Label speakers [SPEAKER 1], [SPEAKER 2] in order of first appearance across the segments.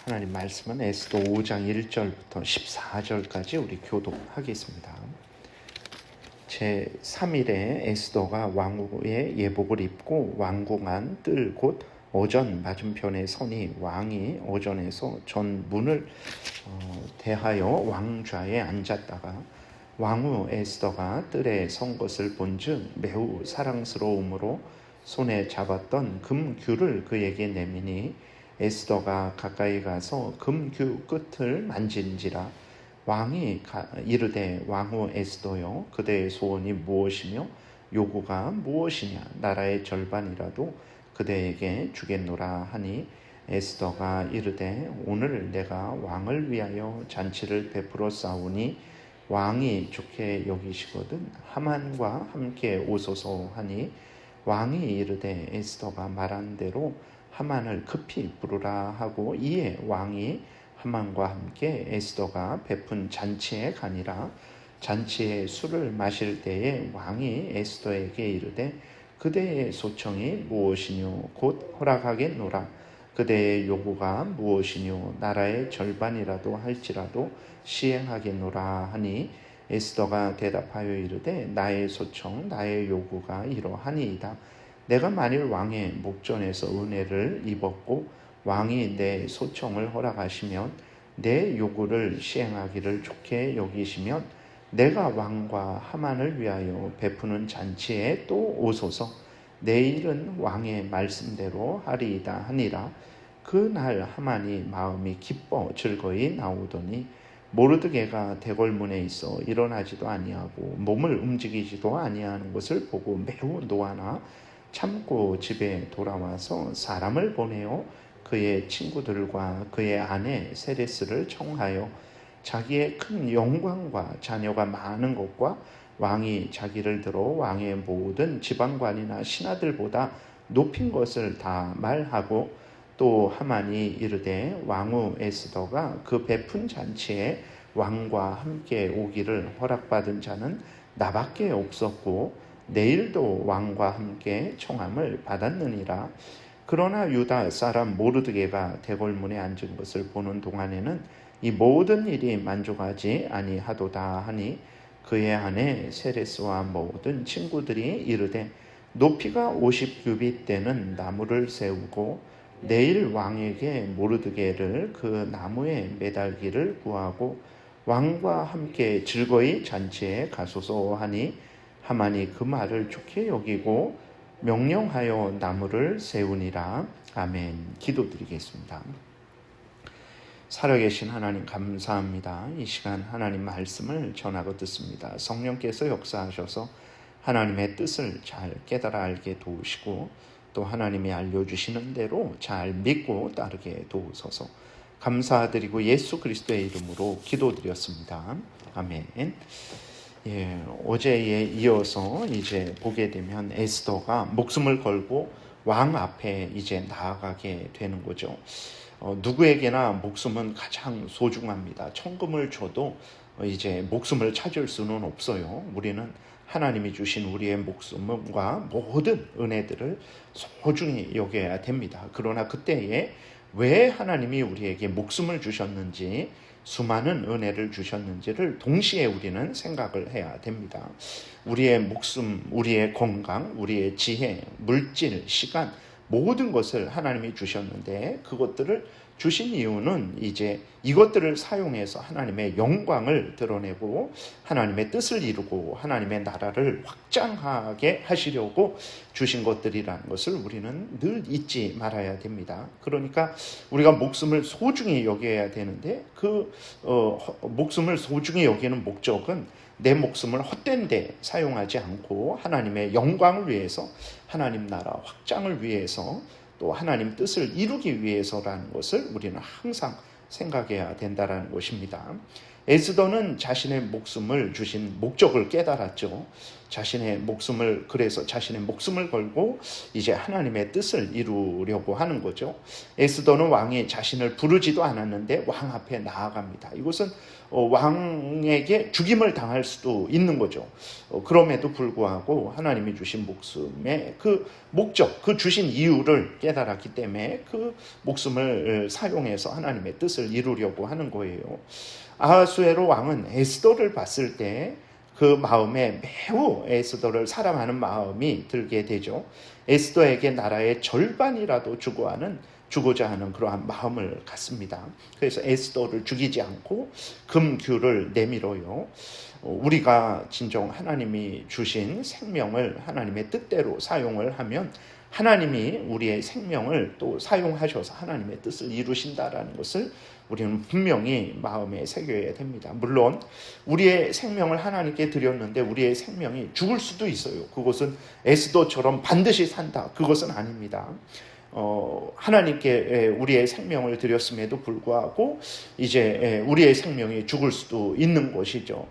[SPEAKER 1] 하나님 말씀은 에스더 5장 1절부터 14절까지 우리 교독하겠습니다. 제3일에 에스더가 왕후의 예복을 입고 왕궁안 뜰 곳 오전 맞은편에 서니 왕이 오전에서 전 문을 대하여 왕좌에 앉았다가 왕후 에스더가 뜰에 선 것을 본즉 매우 사랑스러움으로 손에 잡았던 금규를 그에게 내미니 에스더가 가까이 가서 금규 끝을 만진지라. 왕이 이르되 왕후 에스더여, 그대의 소원이 무엇이며 요구가 무엇이냐? 나라의 절반이라도 그대에게 주겠노라 하니 에스더가 이르되 오늘 내가 왕을 위하여 잔치를 베풀어 싸우니 왕이 좋게 여기시거든 하만과 함께 오소서 하니 왕이 이르되 에스더가 말한 대로 하만을 급히 부르라 하고 이에 왕이 하만과 함께 에스더가 베푼 잔치에 가니라. 잔치에 술을 마실 때에 왕이 에스더에게 이르되 그대의 소청이 무엇이뇨? 곧 허락하겠노라. 그대의 요구가 무엇이뇨? 나라의 절반이라도 할지라도 시행하겠노라 하니 에스더가 대답하여 이르되 나의 소청 나의 요구가 이러하니이다. 내가 만일 왕의 목전에서 은혜를 입었고 왕이 내 소청을 허락하시면 내 요구를 시행하기를 좋게 여기시면 내가 왕과 하만을 위하여 베푸는 잔치에 또 오소서. 내일은 왕의 말씀대로 하리이다 하니라. 그날 하만이 마음이 기뻐 즐거이 나오더니 모르드게가 대궐문에 있어 일어나지도 아니하고 몸을 움직이지도 아니하는 것을 보고 매우 노하나 참고 집에 돌아와서 사람을 보내어 그의 친구들과 그의 아내 세레스를 청하여 자기의 큰 영광과 자녀가 많은 것과 왕이 자기를 들어 왕의 모든 지방관이나 신하들보다 높인 것을 다 말하고 또 하만이 이르되 왕후 에스더가 그 베푼 잔치에 왕과 함께 오기를 허락받은 자는 나밖에 없었고 내일도 왕과 함께 청함을 받았느니라. 그러나 유다 사람 모르드게가 대궐문에 앉은 것을 보는 동안에는 이 모든 일이 만족하지 아니하도다 하니 그의 아내 세레스와 모든 친구들이 이르되 높이가 50규빗 되는 나무를 세우고 내일 왕에게 모르드게를 그 나무에 매달기를 구하고 왕과 함께 즐거이 잔치에 가소서 하니 하만이 그 말을 좋게 여기고 명령하여 나무를 세우니라. 아멘. 기도드리겠습니다. 살아계신 하나님 감사합니다. 이 시간 하나님 말씀을 전하고 듣습니다. 성령께서 역사하셔서 하나님의 뜻을 잘 깨달아 알게 도우시고 또 하나님이 알려주시는 대로 잘 믿고 따르게 도우소서. 감사드리고 예수 그리스도의 이름으로 기도드렸습니다. 아멘. 어제에 이어서 이제 보게 되면 에스더가 목숨을 걸고 왕 앞에 이제 나아가게 되는 거죠. 누구에게나 목숨은 가장 소중합니다. 천금을 줘도 이제 목숨을 찾을 수는 없어요. 우리는 하나님이 주신 우리의 목숨과 모든 은혜들을 소중히 여겨야 됩니다. 그러나 그때에 왜 하나님이 우리에게 목숨을 주셨는지 수많은 은혜를 주셨는지를 동시에 우리는 생각을 해야 됩니다. 우리의 목숨, 우리의 건강, 우리의 지혜, 물질, 시간 모든 것을 하나님이 주셨는데 그것들을 주신 이유는 이제 이것들을 사용해서 하나님의 영광을 드러내고 하나님의 뜻을 이루고 하나님의 나라를 확장하게 하시려고 주신 것들이라는 것을 우리는 늘 잊지 말아야 됩니다. 그러니까 우리가 목숨을 소중히 여겨야 되는데 그 목숨을 소중히 여기는 목적은 내 목숨을 헛된 데 사용하지 않고 하나님의 영광을 위해서 하나님 나라 확장을 위해서 또 하나님 뜻을 이루기 위해서라는 것을 우리는 항상 생각해야 된다는 것입니다. 에스더는 자신의 목숨을 주신 목적을 깨달았죠. 그래서 자신의 목숨을 걸고 이제 하나님의 뜻을 이루려고 하는 거죠. 에스더는 왕이 자신을 부르지도 않았는데 왕 앞에 나아갑니다. 이것은 왕에게 죽임을 당할 수도 있는 거죠. 그럼에도 불구하고 하나님이 주신 목숨의 그 목적, 그 주신 이유를 깨달았기 때문에 그 목숨을 사용해서 하나님의 뜻을 이루려고 하는 거예요. 아하수에로 왕은 에스더를 봤을 때 그 마음에 매우 에스더를 사랑하는 마음이 들게 되죠. 에스더에게 나라의 절반이라도 주고자 하는 그러한 마음을 갖습니다. 그래서 에스더를 죽이지 않고 금규를 내밀어요. 우리가 진정 하나님이 주신 생명을 하나님의 뜻대로 사용을 하면 하나님이 우리의 생명을 또 사용하셔서 하나님의 뜻을 이루신다라는 것을 우리는 분명히 마음에 새겨야 됩니다. 물론 우리의 생명을 하나님께 드렸는데 우리의 생명이 죽을 수도 있어요. 그것은 에스더처럼 반드시 산다, 그것은 아닙니다. 하나님께 우리의 생명을 드렸음에도 불구하고 이제 우리의 생명이 죽을 수도 있는 것이죠.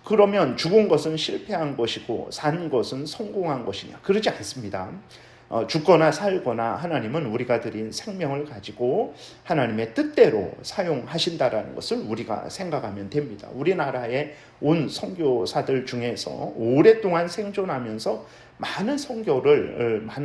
[SPEAKER 1] 그러면 죽은 것은 실패한 것이고 산 것은 성공한 것이냐? 그러지 않습니다. 죽거나 살거나 하나님은 우리가 드린 생명을 가지고 하나님의 뜻대로 사용하신다라는 것을 우리가 생각하면 됩니다. 우리나라의 온 선교사들 중에서 오랫동안 생존하면서 많은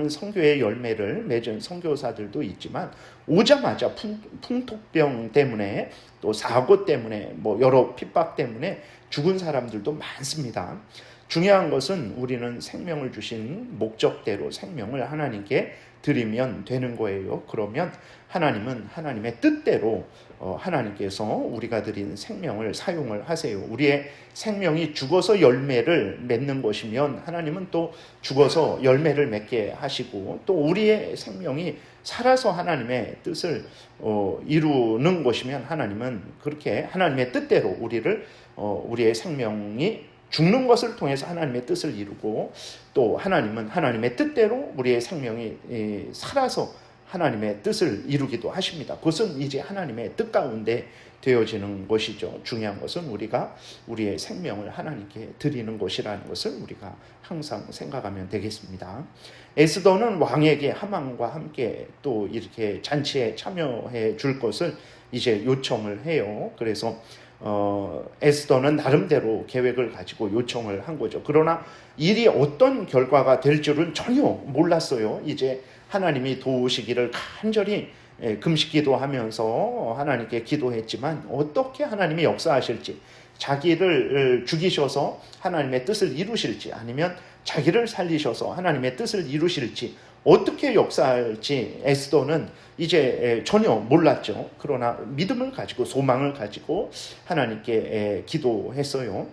[SPEAKER 1] 선교의 열매를 맺은 선교사들도 있지만 오자마자 풍토병 때문에 또 사고 때문에 여러 핍박 때문에 죽은 사람들도 많습니다. 중요한 것은 우리는 생명을 주신 목적대로 생명을 하나님께 드리면 되는 거예요. 그러면 하나님은 하나님의 뜻대로 하나님께서 우리가 드린 생명을 사용을 하세요. 우리의 생명이 죽어서 열매를 맺는 것이면 하나님은 또 죽어서 열매를 맺게 하시고, 또 우리의 생명이 살아서 하나님의 뜻을 이루는 것이면 하나님은 그렇게 하나님의 뜻대로 우리의 생명이 죽는 것을 통해서 하나님의 뜻을 이루고, 또 하나님은 하나님의 뜻대로 우리의 생명이 살아서 하나님의 뜻을 이루기도 하십니다. 그것은 이제 하나님의 뜻 가운데 되어지는 것이죠. 중요한 것은 우리가 우리의 생명을 하나님께 드리는 것이라는 것을 우리가 항상 생각하면 되겠습니다. 에스더는 왕에게 하만과 함께 또 이렇게 잔치에 참여해 줄 것을 이제 요청을 해요. 그래서 에스더는 나름대로 계획을 가지고 요청을 한 거죠. 그러나 일이 어떤 결과가 될 줄은 전혀 몰랐어요. 이제 하나님이 도우시기를 간절히 금식기도 하면서 하나님께 기도했지만 어떻게 하나님이 역사하실지, 자기를 죽이셔서 하나님의 뜻을 이루실지 아니면 자기를 살리셔서 하나님의 뜻을 이루실지 어떻게 역사할지 에스더는 이제 전혀 몰랐죠. 그러나 믿음을 가지고 소망을 가지고 하나님께 기도했어요.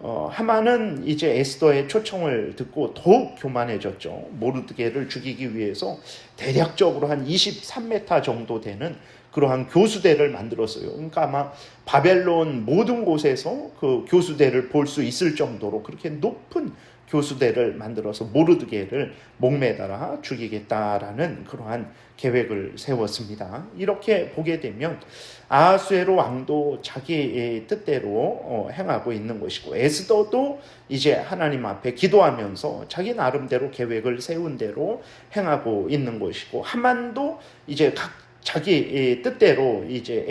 [SPEAKER 1] 하만은 이제 에스더의 초청을 듣고 더욱 교만해졌죠. 모르드게를 죽이기 위해서 대략적으로 한 23m 정도 되는 그러한 교수대를 만들었어요. 그러니까 아마 바벨론 모든 곳에서 그 교수대를 볼 수 있을 정도로 그렇게 높은 교수대를 만들어서 모르드게를 목매달아 죽이겠다라는 그러한 계획을 세웠습니다. 이렇게 보게 되면 아하수에로 왕도 자기 뜻대로 행하고 있는 것이고, 에스더도 이제 하나님 앞에 기도하면서 자기 나름대로 계획을 세운 대로 행하고 있는 것이고, 하만도 이제 자기 뜻대로 이제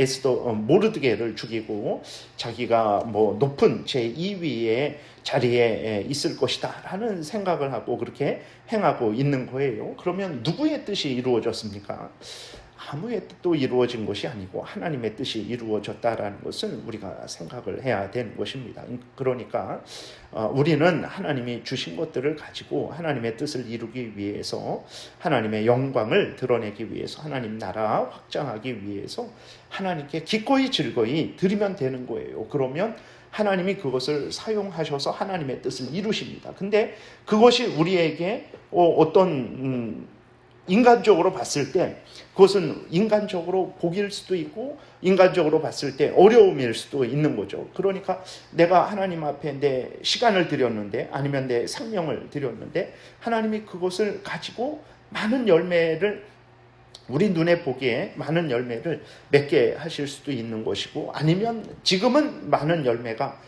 [SPEAKER 1] 모르드게를 죽이고 자기가 높은 제2위의 자리에 있을 것이다 라는 생각을 하고 그렇게 행하고 있는 거예요. 그러면 누구의 뜻이 이루어졌습니까? 아무의 뜻도 이루어진 것이 아니고 하나님의 뜻이 이루어졌다라는 것을 우리가 생각을 해야 되는 것입니다. 그러니까 우리는 하나님이 주신 것들을 가지고 하나님의 뜻을 이루기 위해서, 하나님의 영광을 드러내기 위해서, 하나님 나라 확장하기 위해서 하나님께 기꺼이 즐거이 드리면 되는 거예요. 그러면 하나님이 그것을 사용하셔서 하나님의 뜻을 이루십니다. 근데 그것이 우리에게 어떤 인간적으로 봤을 때 그것은 인간적으로 복일 수도 있고 인간적으로 봤을 때 어려움일 수도 있는 거죠. 그러니까 내가 하나님 앞에 내 시간을 드렸는데, 아니면 내 생명을 드렸는데 하나님이 그것을 가지고 많은 열매를, 우리 눈에 보기에 많은 열매를 맺게 하실 수도 있는 것이고, 아니면 지금은 많은 열매가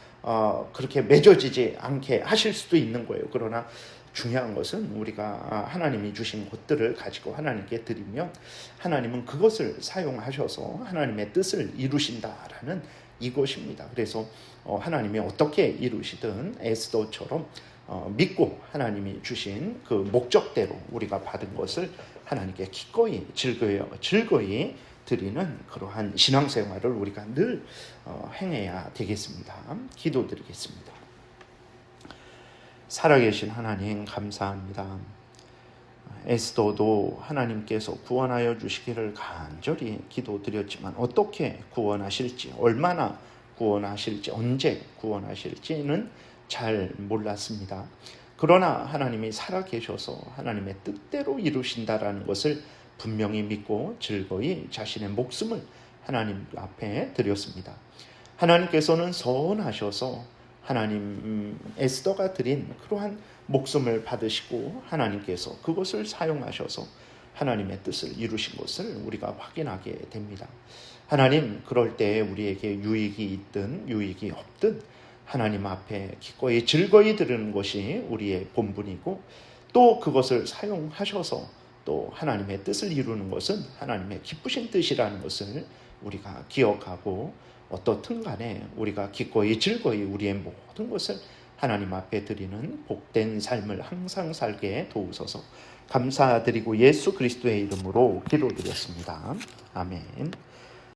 [SPEAKER 1] 그렇게 맺어지지 않게 하실 수도 있는 거예요. 그러나 중요한 것은 우리가 하나님이 주신 것들을 가지고 하나님께 드리면 하나님은 그것을 사용하셔서 하나님의 뜻을 이루신다라는 이것입니다. 그래서 하나님이 어떻게 이루시든 에스더처럼 믿고 하나님이 주신 그 목적대로 우리가 받은 것을 하나님께 기꺼이 즐거이 드리는 그러한 신앙생활을 우리가 늘 행해야 되겠습니다. 기도드리겠습니다. 살아계신 하나님 감사합니다. 에스더도 하나님께서 구원하여 주시기를 간절히 기도드렸지만 어떻게 구원하실지, 얼마나 구원하실지, 언제 구원하실지는 잘 몰랐습니다. 그러나 하나님이 살아계셔서 하나님의 뜻대로 이루신다라는 것을 분명히 믿고 즐거이 자신의 목숨을 하나님 앞에 드렸습니다. 하나님께서는 선하셔서 하나님 에스더가 드린 그러한 목숨을 받으시고 하나님께서 그것을 사용하셔서 하나님의 뜻을 이루신 것을 우리가 확인하게 됩니다. 하나님, 그럴 때 우리에게 유익이 있든 유익이 없든 하나님 앞에 기꺼이 즐거이 드리는 것이 우리의 본분이고, 또 그것을 사용하셔서 또 하나님의 뜻을 이루는 것은 하나님의 기쁘신 뜻이라는 것을 우리가 기억하고, 어떻든 간에 우리가 기꺼이 즐거이 우리의 모든 것을 하나님 앞에 드리는 복된 삶을 항상 살게 도우소서. 감사드리고 예수 그리스도의 이름으로 기도드렸습니다. 아멘.